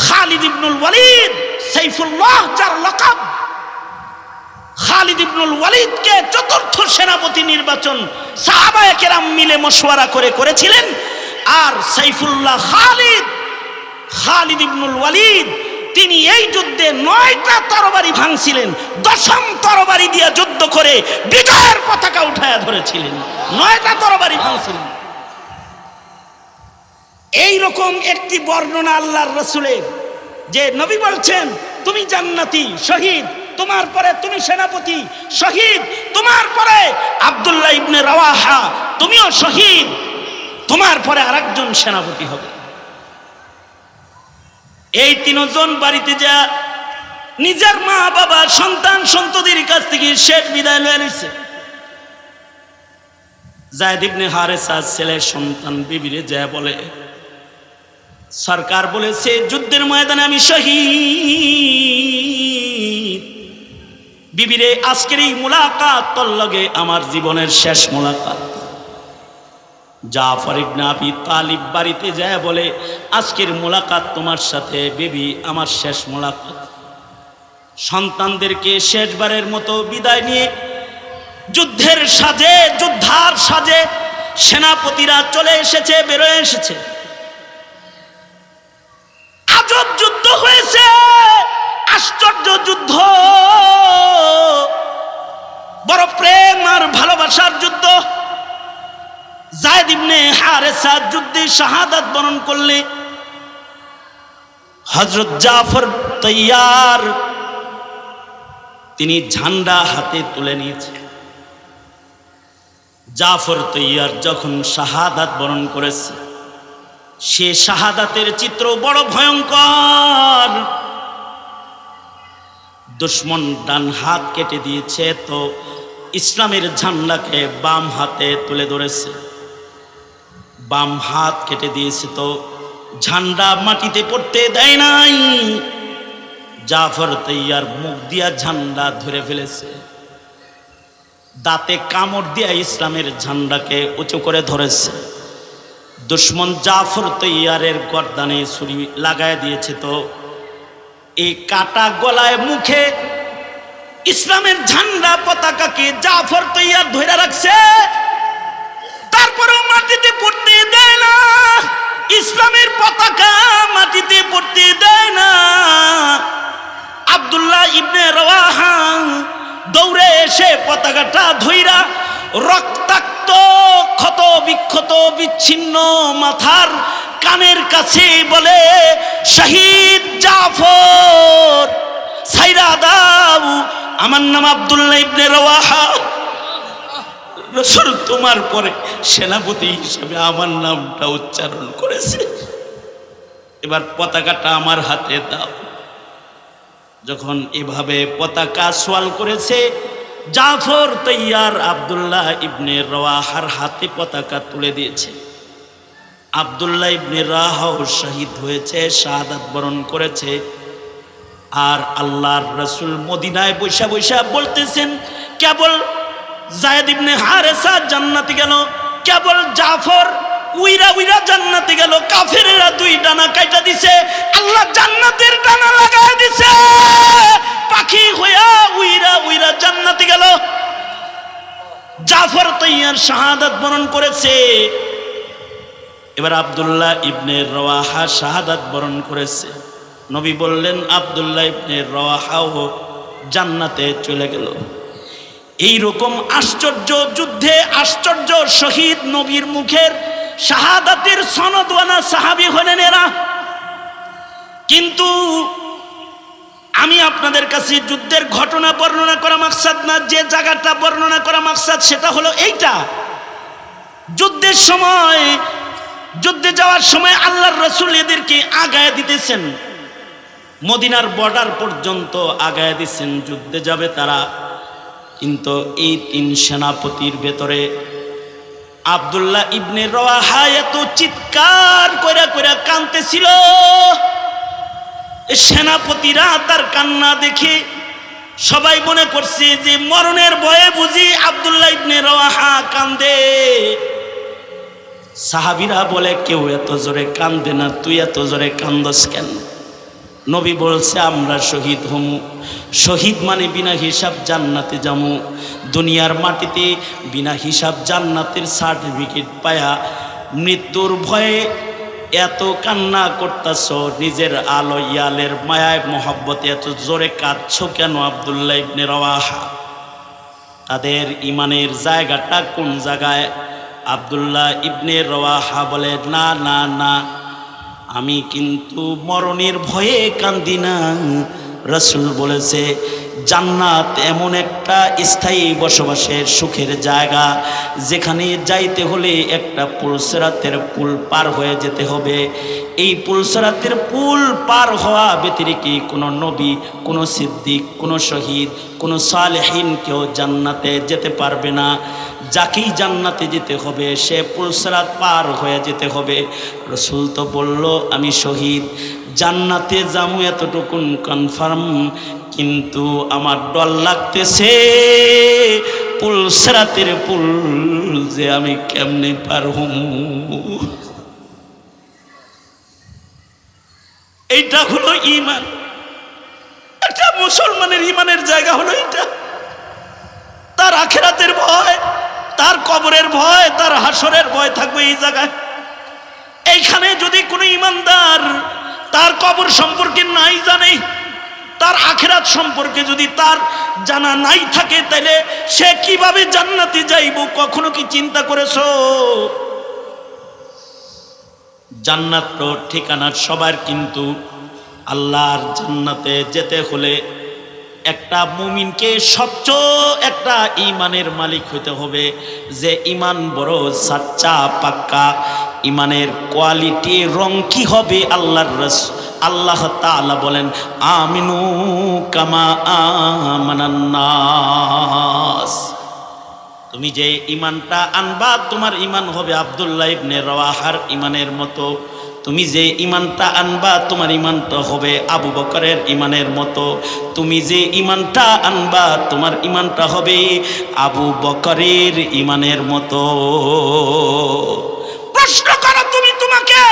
খালিদ ইবনুল ওয়ালিদ, সাইফুল্লাহ যার লকাব, খালিদ ইবনুল ওয়ালিদকে 4র্থ সেনাপতি নির্বাচন সাহাবায়ে কেরাম মিলে মশওয়ারা করে করেছিলেন। আর সাইফুল্লাহ খালিদ ইবনুল ওয়ালিদ তিনি এই যুদ্ধে 9টা তরবারি ভাঙছিলেন, 10ম তরবারি দিয়ে যুদ্ধ করে বিজয়ের পতাকা উঠায়া ধরেছিলেন। 9টা তরবারি ভাঙছিলেন। এই রকম একটি বর্ণনা আল্লাহর রাসূলের, যে নবী বলছেন তুমি জান্নাতি শহীদ, তোমার পরে তুমি সেনাপতি শহীদ, তোমার পরে আব্দুল্লাহ ইবনে রাওয়াহা তুমিও শহীদ, তোমার পরে আরেকজন সেনাপতি হবে। এই তিনজন বাড়িতে যা নিজের মা বাবা সন্তান সন্ততির কাছ থেকে শেষ বিদায় লয়ে নিছে। যায়েদ ইবনে হারেসা ছেলের সন্তান বিবিরে যা বলে, সরকার বলেছে যুদ্ধের ময়দানে আমি শহীদ। বিবিরে আজকের এই মুলাকাত তোর লগে আমার জীবনের শেষ মুলাকাত। জাফর ইবনে আবি তালিব বাড়িতে যায় বলে, আজকের মুলাকাত তোমার সাথে বিবি, আমার শেষ মুলাকাত। সন্তানদেরকে শেষবারের মতো বিদায় নিয়ে যুদ্ধের সাজে, যোদ্ধার সাজে সেনাপতিরা চলে এসেছে, বেরোয় এসেছে। আজব যুদ্ধ হয়েছে, আশ্চর্য যুদ্ধ, বড় প্রেম আর ভালোবাসার যুদ্ধ। যায়েদ ইবনে হারেসা যুদ্ধে শাহাদাত বরণ করলে হযরত জাফর তৈয়ার তিনি ঝান্ডা হাতে তুলে নিয়েছে। জাফর তৈয়ার যখন শাহাদাত বরণ করেছে, সে শাহাদাতের চিত্র বড় ভয়ঙ্কর। দুশ্মন ডান হাত কেটে দিয়েছে, তো ইসলামের ঝান্ডাকে বাম হাতে তুলে ধরেছে। বাম হাত কেটে দিয়েছে, তো ঝান্ডা মাটিতে পড়তে দেয় নাই। জাফর তৈয়ার মুখ দিয়া ঝান্ডা ধরে ফেলেছে, দাঁতে কামড় দিয়া ইসলামের ঝান্ডাকে উঁচু করে ধরেছে। দুশ্মন জাফর তৈয়ারের গর্দানে ছুরি লাগায় দিয়েছে, তো এই কাটা গলায় মুখে ইসলামের ঝান্ডা পতাকাকে জাফর তৈয়ার ধরে রাখছে, তারপরেও মাটিতে পড়তে দেয় না। ইসলামের পতাকা মাটিতে পড়তে দেয় না। আব্দুল্লাহ ইবনে রাওয়াহা দৌড়ে এসে পতাকাটা ধইরা রক্তাক্ত ক্ষত বিক্ষত বিচ্ছিন্ন মাথার কানের কাছে বলে, শহীদ জাফর ছাইরা দাও, আমার নাম আব্দুল্লাহ ইবনে রাওয়াহা। রাসূল তোমার পরে সেনাপতি হিসেবে আমার নামটা উচ্চারণ করেছে, এবার পতাকাটা আমার হাতে দাও। যখন এভাবে পতাকা সোয়াল করেছে, জাফর তৈয়ার আব্দুল্লাহ ইবনে রাওয়াহার হাতে পতাকা তুলে দিয়েছে। আব্দুল্লাহ ইবনে রাওয়াহা শহীদ হয়েছে, শাহাদাত বরণ করেছে। আর আল্লাহর রাসূল মদিনায় বৈশা বৈশা বলতেছেন, কেবল যায়েদ ইবনে হারেসা জান্নাতে গেল, কেবল জাফর উইরা উইরা জান্নাতে গেল। কাফেরেরা দুই ডানা কাইটা দিছে, আল্লাহ জান্নাতের ডানা লাগায় দিছে, পাখি হইয়া উইরা উইরা জান্নাতে গেল। জাফর তৈয়ার শাহাদাত বরণ করেছে। এবার আব্দুল্লাহ ইবনে রাওয়াহা শাহাদাত বরণ করেছে। নবী বললেন আব্দুল্লাহ ইবনে রাওয়াহাও জান্নাতে চলে গেল। এই রকম আশ্চর্য যুদ্ধে আশ্চর্য শহীদ নবীর মুখের শাহাদাতের সনদওয়ালা সাহাবী হলেন এরা। কিন্তু আমি আপনাদের কাছে যুদ্ধের ঘটনা বর্ণনা করা মাকসাদ না, যে জায়গাটা বর্ণনা করা মাকসাদ সেটা হলো এইটা, যুদ্ধের সময়, যুদ্ধে যাওয়ার সময় আল্লাহর রাসূল এদেরকে আগায় দিতেছেন, মদিনার বর্ডার পর্যন্ত আগায় দিচ্ছেন, যুদ্ধে যাবে তারা। কিন্তু এই তিন সেনাপতির ভেতরে আব্দুল্লাহ ইবনে রাওয়াহা এত চিৎকার কইরা কইরা কাঁদতেছিল, সেনাপতিরা তার কান্না দেখে সবাই মনে করছে যে মরণের ভয়ে বুঝি আব্দুল্লাহ ইবনে রাওয়াহা কান্দে। সাহাবীরা বলে, কেউ এত জোরে কান্দে না, তুই এত জোরে কান্দস কেন? নবী বলছে, আমরা শহীদ হমু, শহীদ মানে বিনা হিসাব জান্নাতে যামু। দুনিয়ার মাটিতে বিনা হিসাব জান্নাতের সার্টিফিকেট পায়া মৃত্যুর ভয়ে এত কান্না করতেছ, নিজের আলো ইয়ালের মায়ায় মহব্বতে এত জোরে কাঁদছ কেন আব্দুল্লাহ ইবনে রাওয়াহা? তাদের ইমানের জায়গাটা কোন জায়গায়? আব্দুল্লাহ ইবনে রাওয়াহা বলে, না না না, আমি কিন্তু মরণের ভয়ে কান্দি না। রাসূল বলেছে জান্নাত এমন একটা স্থায়ী বসবাসের সুখের জায়গা, যেখানে যাইতে হলে একটা পুলসিরাতের পুল পার হয়ে যেতে হবে। এই পুলসিরাতের পুল পার হওয়া ব্যতিরেকে কোনো নবী, কোনো সিদ্দিক, কোনো শহীদ, কোনো সালেহীন কেউ জান্নাতে যেতে পারবে না। যাকেই জান্নাতে যেতে হবে সে পুলসিরাত পার হয়ে যেতে হবে। রাসূল তো বলল আমি শহীদ, জান্নাতে যামু এতটুকুন কনফার্ম, কিন্তু আমার ডর লাগতেছে পুলসিরাতের পুল যে আমি কেমনে পার হমু। এইটা হলো ঈমান। একটা মুসলমানের ঈমানের জায়গা হলো এটা। তার আখিরাতের ভয়, তার কবরের ভয়, তার হাসরের ভয় থাকবে এই জায়গায়। এইখানে যদি কোনো ঈমানদার তার কবর সম্পর্কে নাই জানে, তার আখিরাত সম্পর্কে যদি তার জানা নাই থাকে, তাহলে সে কিভাবে জান্নাতে যাইব? কখনো কি চিন্তা করেছো? জান্নাত ঠিকানা সবার, কিন্তু আল্লাহর জান্নাতে যেতে হলে একটা মুমিনকে স্বচ্ছ একটা ঈমানের মালিক হইতে হবে, যে ঈমান বড় সাচ্চা পাক্কা। ঈমানের কোয়ালিটি রং কি হবে? আল্লাহ তাআলা বলেন আমিনু কামা আমানান নাস। তুমি যে ঈমানটা আনবা তোমার ঈমান হবে আব্দুল্লাহ ইবনে রাওয়াহার ঈমানের মতো। তুমি যে ঈমানটা আনবা তোমার ঈমানটা হবে আবু বকরের ঈমানের মতো। তুমি যে ঈমানটা আনবা তোমার ঈমানটা হবে আবু বকরের ঈমানের মতো। প্রশ্ন করো তুমি তোমাকে,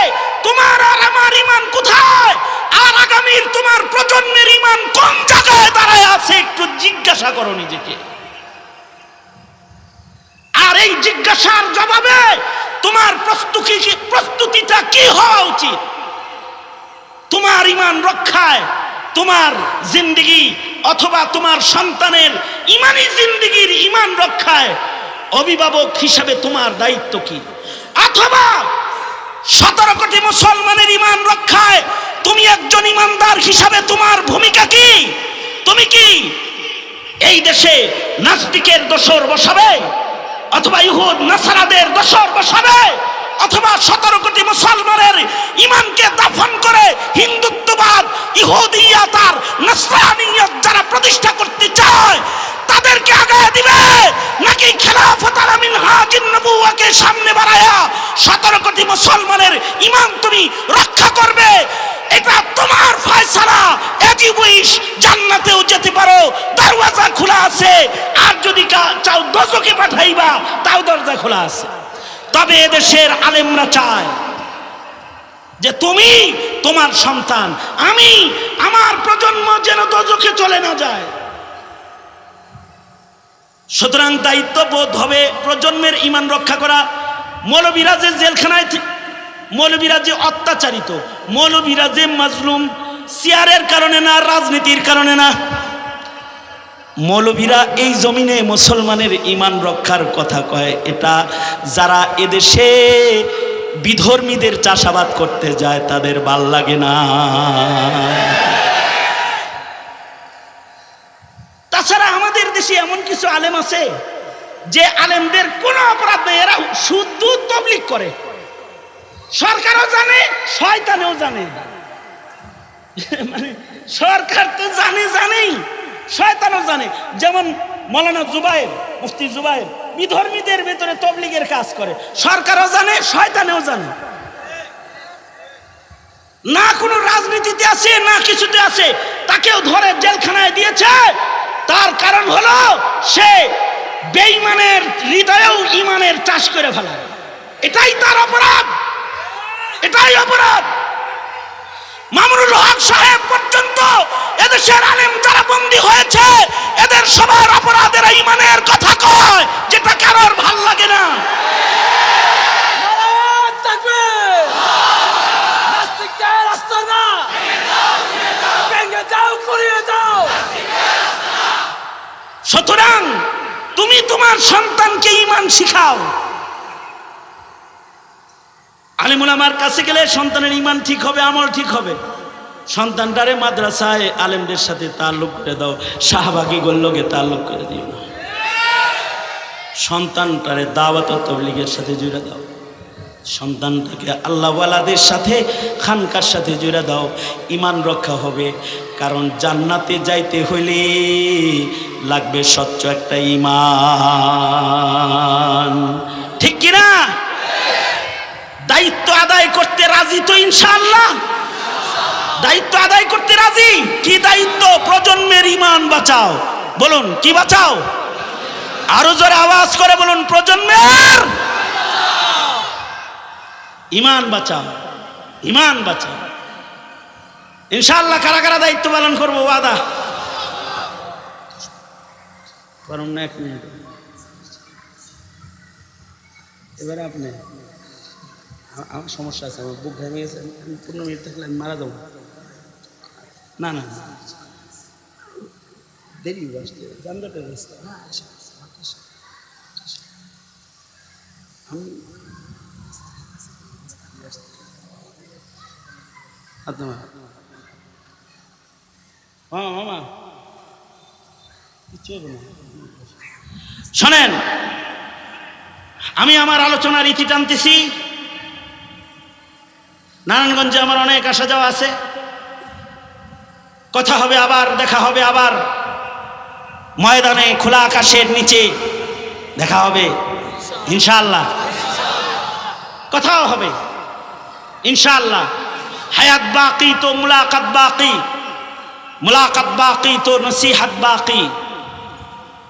তোমার আর আমার ঈমান কোথায়? আর আগামীর তোমার প্রজন্মের ঈমান কোন জায়গায় দাঁড়ায় আছে? একটু জিজ্ঞাসা করো নিজেকে। আর এই জিজ্ঞাসার জবাবে তোমার প্রস্তুতিটা কি হওয়া উচিত? তোমার ঈমান রক্ষায়, তোমার জিন্দেগি অথবা তোমার সন্তানের ঈমানি জিন্দেগির ঈমান রক্ষায় অভিভাবক হিসাবে তোমার দায়িত্ব কি? অথবা 17 কোটি মুসলমানের ঈমান রক্ষায় তুমি একজন ঈমানদার হিসাবে তোমার ভূমিকা কি? তুমি কি এই দেশে নাস্তিকের দোসর বসাবে, অথবা ইহুদ নাসারাদের দোসর বসাবে, অথবা 17 কোটি মুসলমানের ঈমানকে দাফন করে হিন্দুত্ববাদ, ইহুদিয়াত আর নাসরানিয়ত যারা প্রতিষ্ঠা করতে চায় তাদেরকে আগায় দিবে? নাকি খেলাফত আলা মিনহাজিন নবুওয়াকে সামনে বাড়ায়া 17 কোটি মুসলমানের ঈমান তুমি রক্ষা করবে? এটা তোমার ফয়সালা। এজিবুইশ জান্নাতেও যেতে পারো, দরওয়াজা খোলা আছে। আর যদি চাও দোজখে পাঠাইবা, তাও দরজা খোলা আছে। তবে এদেশের আলেমরা চায় যে তুমি, তোমার সন্তান, আমি, আমার প্রজন্ম যেন দোজখে চলে না যায়। সুতরাং দায়িত্ববোধ হবে প্রজন্মের ঈমান রক্ষা করা। মৌলবীরা যে জেলখানায়, মৌলবীরা যে অত্যাচারিত, মৌলবীরা যে মাজলুম, চেয়ারের কারণে না, রাজনীতির কারণে না। মৌলবীরা এই জমিনে মুসলমানের ঈমান রক্ষার কথা কয়, এটা যারা এদেশে বিধর্মীদের চাষাবাদ করতে যায় তাদের ভাল লাগে না। তাছাড়া আমাদের দেশে এমন কিছু আলেম আছে যে আলেমদের কোনো অপরাধ নেই, এরা শুধু তাবলীগ করে। সরকারও জানে, শয়তানেও জানে। মানে সরকার তো জানেই, শয়তানও জানে। যেমন মৌলানা জুবায়ের, মুফতি জুবায়ের বিধর্মীদের ভেতরে তাবলীগের কাজ করে, সরকারও জানে, শয়তানেও জানে। না কোনো রাজনীতিতে আছে, না কিছুতে আছে, তাকেও ধরে জেলখানায় দিয়েছে। তার কারণ হলো সে বেঈমানের হৃদয়েও ঈমানের চাষ করে ফেলায়। এটাই তার অপরাধ, এটাই অপরাধ। মামুনুল হক সাহেব পর্যন্ত এদেশের আলেম যারা বন্দী হয়েছে, এদের সবার অপরাধের ঈমানের কথা কয়, যেটা কারোর ভাল লাগে না। সুতরাং তুমি তোমার সন্তানকে ঈমান শিখাও। আলেম ওলামার কাছে গেলে সন্তানের ঈমান ঠিক হবে, আমল ঠিক হবে। সন্তানটারে মাদ্রাসায় আলেমদের সাথে তাল্লুক করে দাও, শাহবাগী গোল্লকে তাল্লুক করে দিও না। সন্তানটারে দাওয়াত ও তাবলীগের সাথে জুড়ে দাও। সন্তানটাকে আল্লাহওয়ালাদের সাথে, খানকার সাথে জুড়ে দাও। ঈমান রক্ষা হবে। কারণ জান্নাতে যাইতে হইলে লাগবে স্বচ্ছ একটা ঈমান, ঠিক কিনা? দায়িত্ব আদায় করতে রাজি তো ইনশাআল্লাহ? দায়িত্ব আদায় করতে রাজি? কি দায়িত্ব? প্রজন্মের ঈমান বাঁচাও। বলুন, কি বাঁচাও? আরো জোরে আওয়াজ করে বলুন, প্রজন্মের ঈমান বাঁচাও, ঈমান বাঁচাও। ইনশাআল্লাহ কারা কারা দায়িত্ব পালন করবো? ওয়াদা পারুন না? 1 মিনিট এবারে আপনি। আমার সমস্যা আছে, আমার বুক ভেঙে গেছে। আমি 15 মিনিট থাকলে আমি মারা যাবো। না না দেরি আসতে, যানজটের রাস্তা। আমি মামা শোনেন, আমি আমার আলোচনার ইতি টানতেছি। নারায়ণগঞ্জে আমার অনেক আসা যাওয়া আছে। কথা হবে আবার, দেখা হবে আবার। ময়দানে খোলা আকাশের নিচে দেখা হবে ইনশাআল্লাহ। কথাও হবে ইনশাআল্লাহ। হায়াত বাকি তো মুলাকাত বাকি, মুলাকাত বাকি তো নসিহত বাকি।